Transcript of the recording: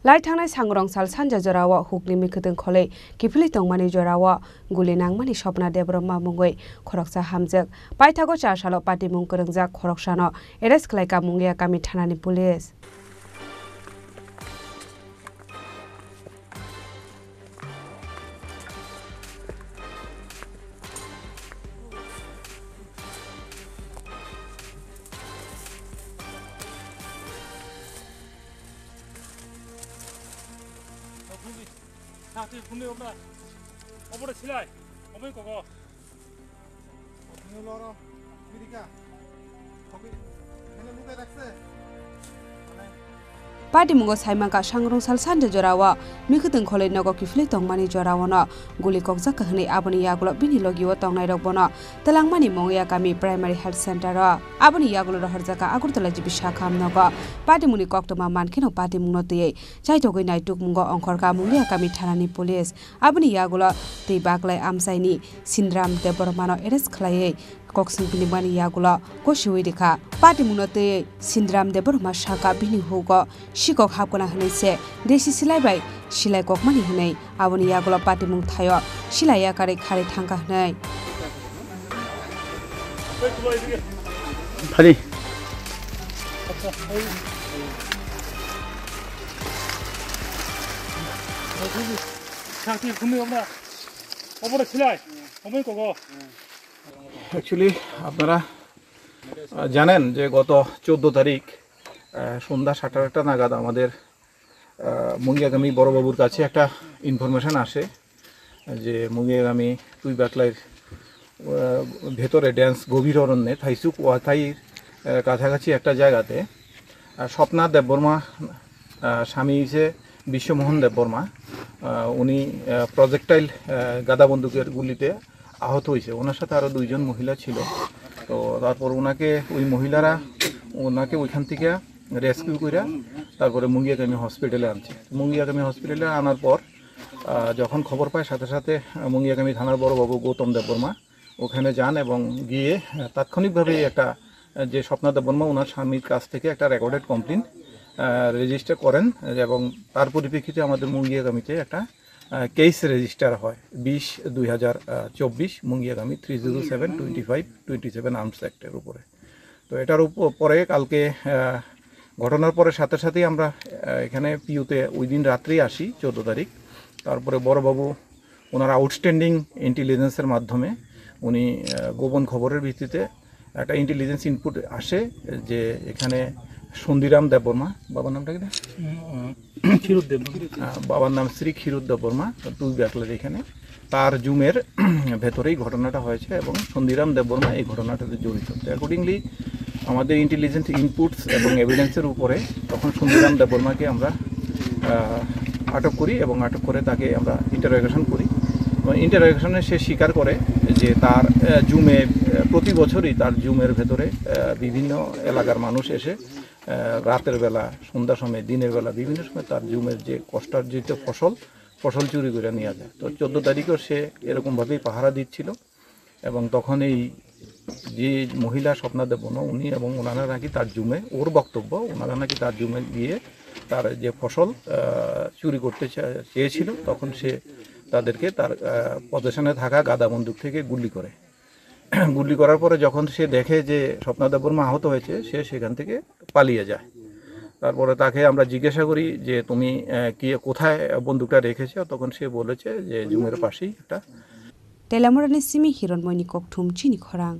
লাই थांनाय सांग्रं साल सानजा जरावा हुकनि मिखोदों खले किफिलि तंमानि जरावा गुलि नांमानि सपना देब्रमा मुंगै खरकसा हामजक पाइथागो चारसालो पार्टी मुं करंजा खरकसानो एरेस्ट खलायका मुंगिया गामि थानानि पुलिस 사실 군대 없나? 어버려 치라이. 어머니 거거. 어머니 올라와라. 미리까. 거기 얘네 누가 닥세? पार्टी मुंगो साइमाका सांग्रं साल सानजा जरावा मिखोदों खले नगो किफिलि तंमानि जरावानो गुलि कक्जा कहनै आबनि यागुलो बिनि लगियो तंनाय रगबनो तलांमानि मंगया गामि प्राइमारी हेल्थ सेंटर आबनि यागुलो रहरजाका आगरतला जिबि शाखा नगो पार्टी मुनि कक्तमा मानखिनो पार्टी मुंनो तयै चाइथगै नाइटुक मुंगो अंखरका मंगया गामि थानानि पुलिस आबनि यागुलो तै बागलाय आमसाइनि सिन्द्राम देबरमानो एरेस्ट खलायै कक्सिं बिनिबानि यागुलो कोशिवै देखा पार्टी मुंनो तयै सिन्द्राम देबरमा शाखा बिनि हुगो शिকক हाबगना हनैसे देसि सिलायबाय सिलाय गकमानि हनै आबनि यागुलो पार्टी मुं थायो सिलाया कारै खारै थांका हनै फारि সাথে ঘুমিয়ে আমরা অবরে ছিলাই অমই কগো অ্যাকচুয়ালি আপনারা জানেন যে গত 14 তারিখ সন্ধ্যা 7:30 নাগাদ আমাদের মুঙ্গিয়াগামী বড়বাবুর কাছে একটা ইনফরমেশন আসে যে মুঙ্গিয়াগামী তুই বাকলাইর ভেতরে ড্যান্স গভীর অরণ্যে থাইসুক ওয়াথাইর কাছাকাছি একটা জায়গাতে স্বপ্না দেববর্মা স্বামী হিসে বিশ্বমোহন দেববর্মা উনি প্রজেক্টাইল গাদা বন্দুকের গুলিতে আহত হয়েছে ওনার সাথে আরও 2জন মহিলা ছিল তো তারপর ওনাকে ওই মহিলারা ওনাকে ওইখান থেকে রেস্কিউ করে তারপরে মুঙ্গিয়াগামী হসপিটালে আনছে মুঙ্গিয়াগামী হসপিটালে আনার পর যখন খবর পায় সাথে সাথে মুঙ্গিয়াগামী থানার বড়বাবু গৌতম দেববর্মা ওখানে যান এবং গিয়ে তাৎক্ষণিকভাবে একটা যে স্বপ্না দেববর্মা ওনার স্বামীর কাছ থেকে একটা রেকর্ডেড কমপ্লেন রেজিস্টার করেন এবং তার পরিপ্রেক্ষিতে আমাদের মুঙ্গিয়াগামীতে একটা কেস রেজিস্টার হয় 20/2024 মুঙ্গিয়াগামী 307/25/27 আর্মস অ্যাক্টের উপরে তো এটার পরে কালকে ঘটনার পরে সাথে সাথেই আমরা এখানে পিউতে ওই দিন রাত্রেই আসি 14 তারিখ তারপরে বড়বাবু ওনার আউটস্ট্যান্ডিং ইন্টেলিজেন্সের মাধ্যমে উনি গোপন খবরের ভিত্তিতে একটা ইন্টেলিজেন্স ইনপুট আসে যে এখানে সন্দিরাম দেববর্মা বাবার নামটা কি ক্ষীরোদ দেববর্মা বাবার নাম শ্রী ক্ষীরোদ দেববর্মা তুই ব্যাকলার এখানে তার জুমের ভেতরেই ঘটনাটা হয়েছে এবং সন্দিরাম দেববর্মা এই ঘটনাটাতে জড়িত অ্যাকর্ডিংলি আমাদের ইন্টেলিজেন্স ইনপুটস এবং এভিডেন্সের উপরে তখন সন্দিরাম দেববর্মাকে আমরা আটক করি এবং আটক করে তাকে আমরা ইন্টারোগেশন করি এবং ইন্টারোগেশনে সে স্বীকার করে যে তার জুমে প্রতি বছরই তার জুমের ভেতরে বিভিন্ন এলাকার মানুষ এসে রাতের বেলা সন্ধ্যার সময় দিনের বেলা বিভিন্ন সময় তার জুমের যে কষ্টার্জিত ফসল চুরি করে নিয়ে যায় তো 14 তারিখেও সে এরকমভাবেই পাহারা দিচ্ছিল এবং তখন এই যে মহিলা স্বপ্না দেববর্মা উনি এবং ওনারা নাকি তার জুমে ওর বক্তব্য ওনারা নাকি তার জুমে গিয়ে তার যে ফসল চুরি করতে চেয়েছিল তখন সে তাদেরকে তার পজিশনে থাকা গাদা বন্দুক থেকে গুলি করার পরে যখন সে দেখে যে স্বপ্না দেববর্মা আহত হয়েছে সে সেখান থেকে পালিয়ে যায় তারপরে তাকে আমরা জিজ্ঞাসা করি যে তুমি কি কোথায় বন্দুকটা রেখেছো তখন সে বলেছে যে জুমের পাশেই একটা তেলামরানি সিমি হিরণময়নি ককথুম চিনি খরাং